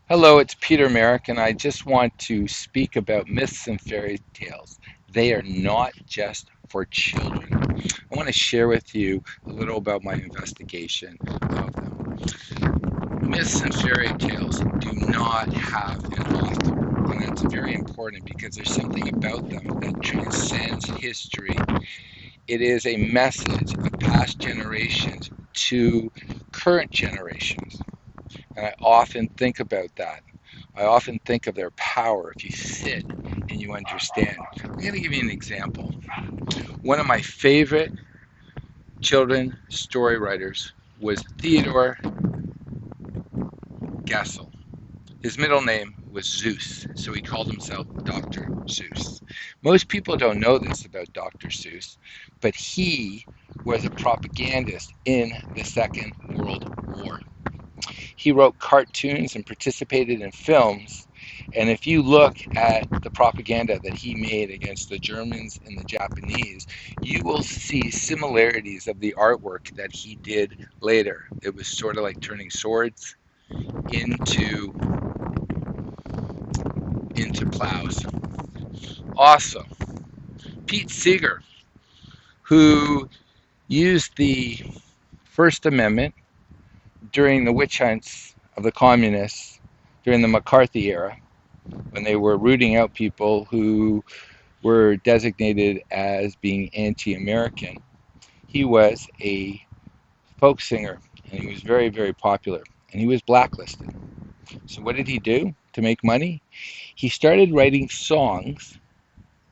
Hello, it's Peter Merrick, and I just want to speak about myths and fairy tales. They are not just for children. I want to share with you a little about my investigation of them. Myths and fairy tales do not have an author, and that's very important because there's something about them that transcends history. It is a message of past generations to current generations, and I often think about that. I often think of their power if you sit and you understand. I'm going to give you an example. One of my favorite children story writers was Theodore Gassel. His middle name was Zeus, so he called himself Dr. Zeus. Most people don't know this about Dr. Seuss, but he was a propagandist in the Second World War. He wrote cartoons and participated in films. And if you look at the propaganda that he made against the Germans and the Japanese, you will see similarities of the artwork that he did later. It was sort of like turning swords into plows. Also, Pete Seeger, who used the First Amendment during the witch hunts of the communists during the McCarthy era, when they were rooting out people who were designated as being anti-American. He was a folk singer, and he was very, very popular, and he was blacklisted. So what did he do to make money? He started writing songs,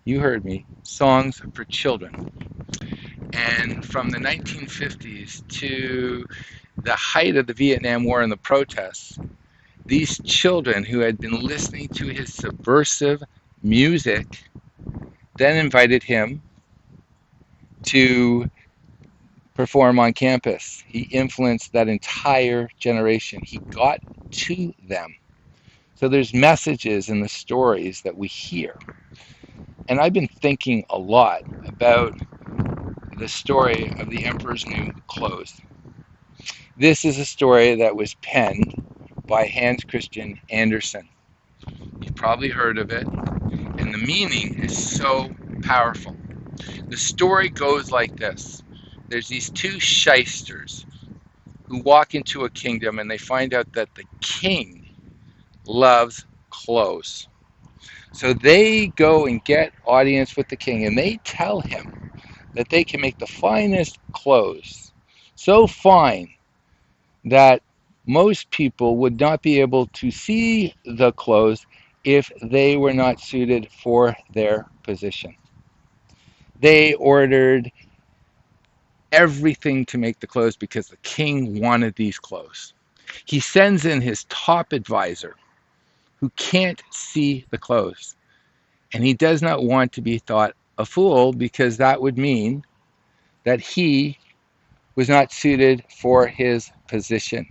you heard me, songs for children. And from the 1950s to the height of the Vietnam War and the protests, these children who had been listening to his subversive music then invited him to perform on campus. He influenced that entire generation. He got to them. So there's messages in the stories that we hear. And I've been thinking a lot about the story of the Emperor's New Clothes. This is a story that was penned by Hans Christian Andersen. You've probably heard of it, and the meaning is so powerful. The story goes like this. There's these two shysters who walk into a kingdom and they find out that the king loves clothes. So they go and get audience with the king and they tell him that they can make the finest clothes, so fine that most people would not be able to see the clothes if they were not suited for their position. They ordered everything to make the clothes because the king wanted these clothes. He sends in his top advisor who can't see the clothes. And he does not want to be thought a fool because that would mean that he was not suited for his position.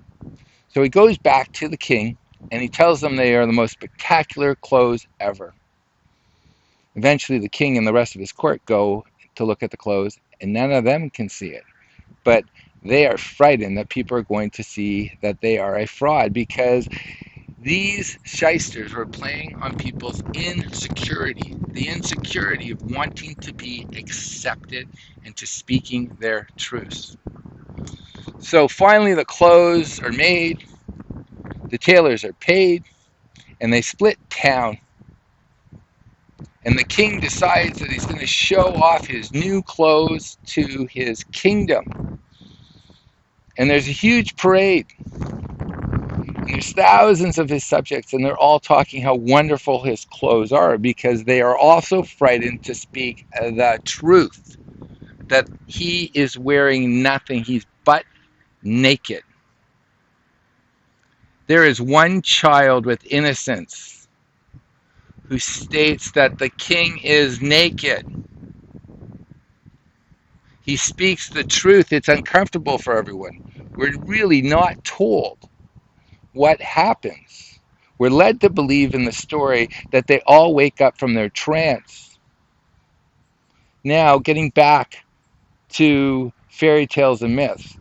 So he goes back to the king and he tells them they are the most spectacular clothes ever. Eventually, the king and the rest of his court go to look at the clothes, and none of them can see it. But they are frightened that people are going to see that they are a fraud because these shysters were playing on people's insecurity, the insecurity of wanting to be accepted and to speaking their truths. So finally, the clothes are made, the tailors are paid, and they split town. And the king decides that he's going to show off his new clothes to his kingdom. And there's a huge parade. And there's thousands of his subjects, and they're all talking how wonderful his clothes are because they are also frightened to speak the truth that he is wearing nothing. He's butt naked. There is one child with innocence who states that the king is naked. He speaks the truth. It's uncomfortable for everyone. We're really not told what happens. We're led to believe in the story that they all wake up from their trance. Now, getting back to fairy tales and myths,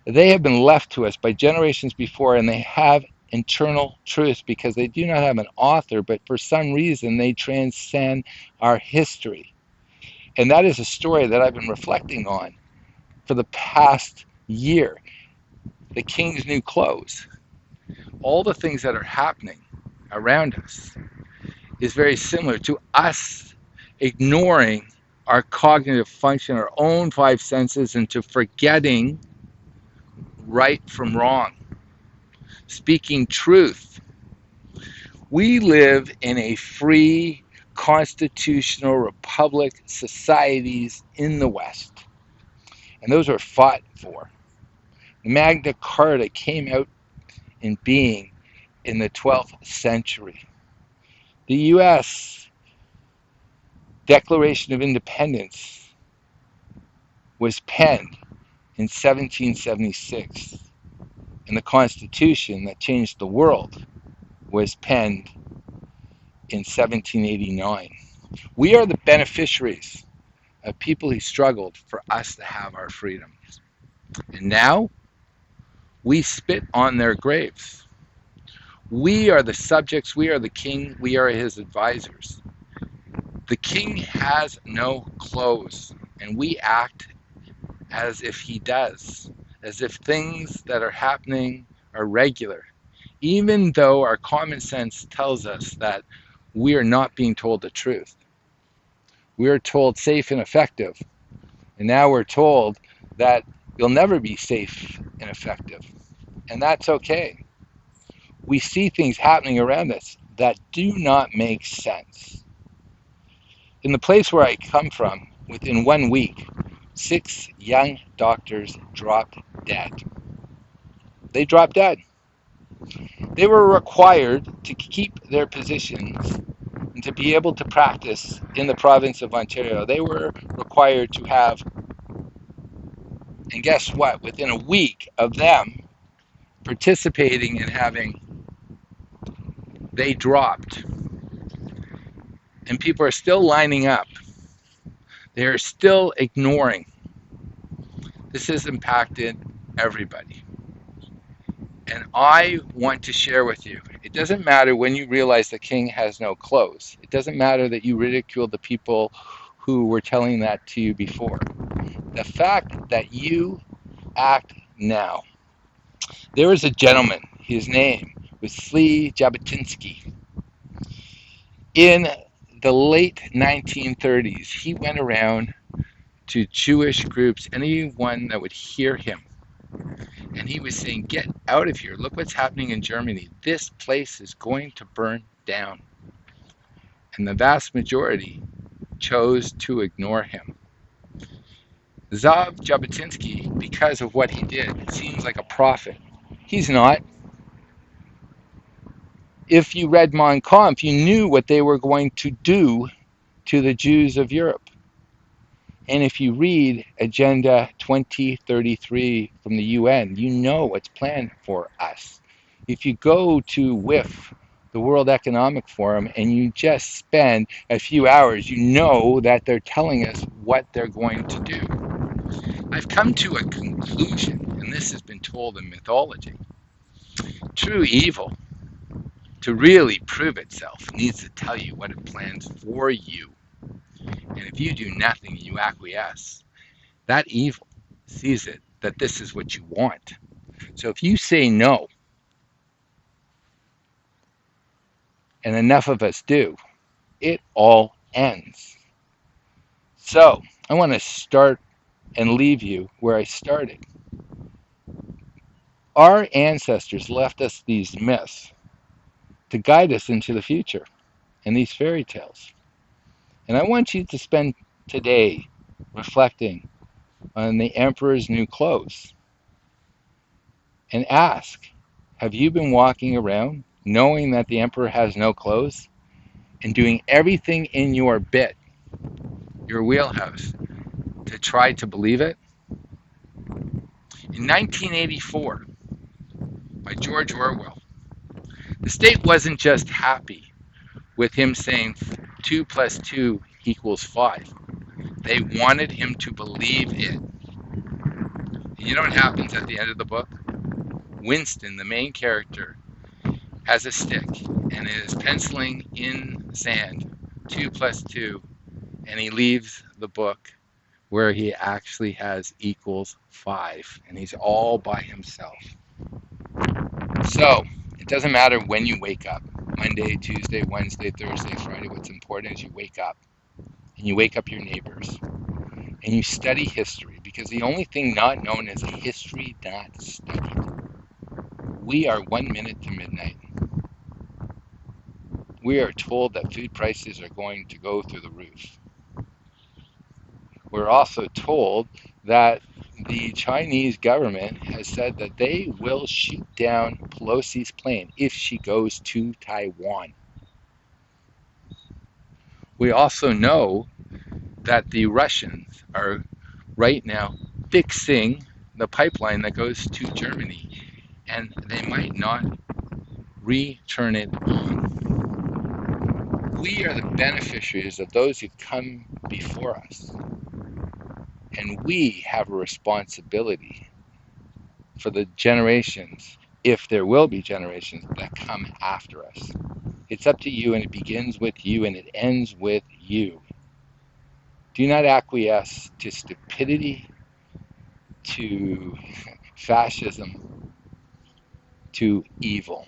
they have been left to us by generations before, and they have internal truths because they do not have an author, but for some reason they transcend our history. And that is a story that I've been reflecting on for the past year. The king's new clothes, all the things that are happening around us is very similar to us ignoring our cognitive function, our own five senses, into forgetting right from wrong, speaking truth. We live in a free constitutional republic societies in the West, and those were fought for. Magna Carta came out in being in the 12th century. The U.S. Declaration of Independence was penned in 1776, and the Constitution that changed the world was penned in 1789. We are the beneficiaries of people who struggled for us to have our freedoms. And now we spit on their graves. We are the subjects, we are the king, we are his advisors. The king has no clothes, and we act as if he does, as if things that are happening are regular, even though our common sense tells us that we are not being told the truth. We are told safe and effective, and now we're told that you'll never be safe and effective, and that's okay. We see things happening around us that do not make sense. In the place where I come from, within 1 week, 6 young doctors dropped dead. They dropped dead. They were required to keep their positions and to be able to practice in the province of Ontario. They were required to have, and guess what? Within a week of them participating and having, they dropped. And people are still lining up. They are still ignoring. This has impacted everybody. And I want to share with you, it doesn't matter when you realize the king has no clothes. It doesn't matter that you ridiculed the people who were telling that to you before. The fact that you act now. There was a gentleman, his name was Slee Jabotinsky. In the late 1930s, he went around to Jewish groups, anyone that would hear him. And he was saying, get out of here. Look what's happening in Germany. This place is going to burn down. And the vast majority chose to ignore him. Zav Jabotinsky, because of what he did, seems like a prophet. He's not. If you read Mein Kampf, you knew what they were going to do to the Jews of Europe. And if you read Agenda 2033 from the UN, you know what's planned for us. If you go to WIF, the World Economic Forum, and you just spend a few hours, you know that they're telling us what they're going to do. I've come to a conclusion, and this has been told in mythology. True evil, to really prove itself, needs to tell you what it plans for you. And if you do nothing and you acquiesce, that evil sees it that this is what you want. So if you say no, and enough of us do, it all ends. So I want to start and leave you where I started. Our ancestors left us these myths to guide us into the future and these fairy tales. And I want you to spend today reflecting on the emperor's new clothes and ask, have you been walking around knowing that the emperor has no clothes and doing everything in your bit, your wheelhouse, to try to believe it? In 1984, by George Orwell, the state wasn't just happy with him saying 2 plus 2 equals 5. They wanted him to believe it. And you know what happens at the end of the book? Winston, the main character, has a stick and is penciling in sand 2 plus 2, and he leaves the book where he actually has equals 5, and he's all by himself. So it doesn't matter when you wake up, Monday, Tuesday, Wednesday, Thursday, Friday. What's important is you wake up, and you wake up your neighbors, and you study history, because the only thing not known is history not studied. We are 1 minute to midnight. We are told that food prices are going to go through the roof. We're also told that the Chinese government has said that they will shoot down Pelosi's plane if she goes to Taiwan. We also know that the Russians are right now fixing the pipeline that goes to Germany, and they might not return it on. We are the beneficiaries of those who come before us, and we have a responsibility for the generations, if there will be generations that come after us. It's up to you, and it begins with you, and it ends with you. Do not acquiesce to stupidity, to fascism, to evil.